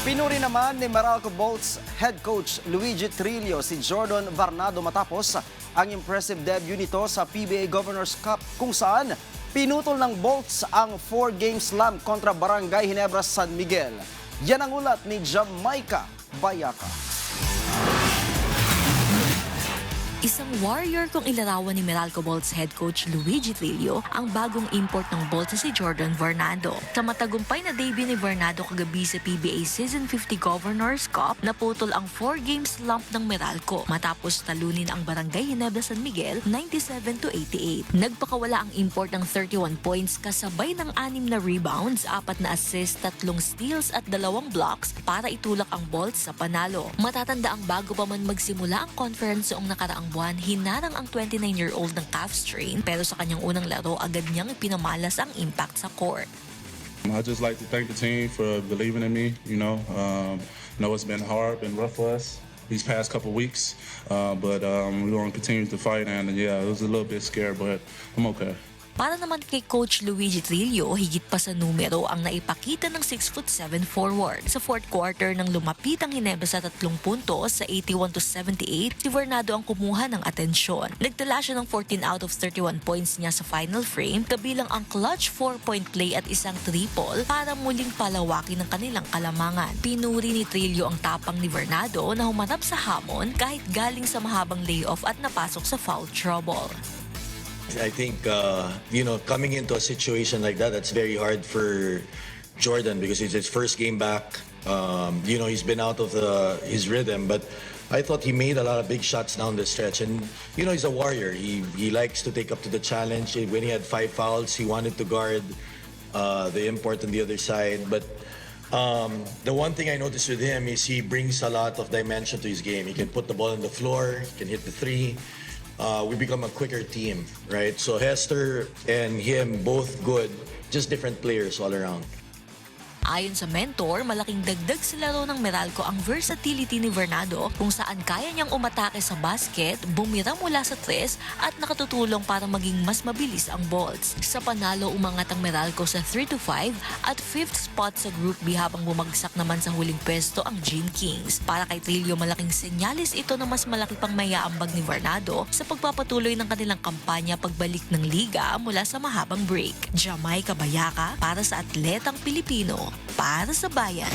Pinuri naman ni Meralco Bolts head coach Luigi Trillo si Jordan Varnado matapos ang impressive debut nito sa PBA Governors Cup kung saan pinutol ng Bolts ang 4-game slam kontra Barangay Ginebra San Miguel. Yan ang ulat ni Jamaica Bayaka. Isang warrior kung ilarawan ni Meralco Bolts head coach Luigi Trillo ang bagong import ng Bolts na si Jordan Varnado. Sa matagumpay na debut ni Varnado kagabi sa PBA Season 50 Governors Cup, naputol ang 4-game slump ng Meralco matapos talunin ang Barangay Ginebra San Miguel 97-88. Nagpakawala ang import ng 31 points kasabay ng 6 na rebounds, 4 na assists, 3 steals at 2 blocks para itulak ang Bolts sa panalo. Matatanda ang bago pa man magsimula ang conference noong nakaraang buwan, hinarang ang 29-year-old ng calf strain pero sa kanyang unang laro agad niyang ipinamalas ang impact sa court. I just like to thank the team for believing in me. I know it's been hard and rough for us these past couple weeks, but we're going to continue to fight. And yeah, it was a little bit scary, but I'm okay. Para naman kay Coach Luigi Trillo, higit pa sa numero ang naipakita ng 6'7" forward. Sa fourth quarter nang lumapit ang Ginebra sa 3 puntos sa 81-78, si Varnado ang kumuha ng atensyon. Nagtala siya ng 14 out of 31 points niya sa final frame, kabilang ang clutch 4-point play at isang triple para muling palawakin ng kanilang kalamangan. Pinuri ni Trillo ang tapang ni Varnado na humarap sa hamon kahit galing sa mahabang layoff at napasok sa foul trouble. I think, coming into a situation like that, that's very hard for Jordan because it's his first game back. He's been out of his rhythm, but I thought he made a lot of big shots down the stretch. And, he's a warrior. He likes to take up to the challenge. When he had 5 fouls, he wanted to guard the import on the other side. But the one thing I noticed with him is he brings a lot of dimension to his game. He can put the ball on the floor, he can hit the three. We become a quicker team, right? So Hester and him both good, just different players all around. Ayon sa mentor, malaking dagdag sa laro ng Meralco ang versatility ni Varnado kung saan kaya niyang umatake sa basket, bumira mula sa tres at nakatutulong para maging mas mabilis ang Bolts. Sa panalo, umangat ang Meralco sa 3-5 at 5th spot sa Group B habang bumagsak naman sa huling pwesto ang Gene Kings. Para kay Trillo, malaking senyalis ito na mas malaki pang mayaambag ni Varnado sa pagpapatuloy ng kanilang kampanya pagbalik ng liga mula sa mahabang break. Jamaica Bayaka para sa Atletang Pilipino, para sa bayan.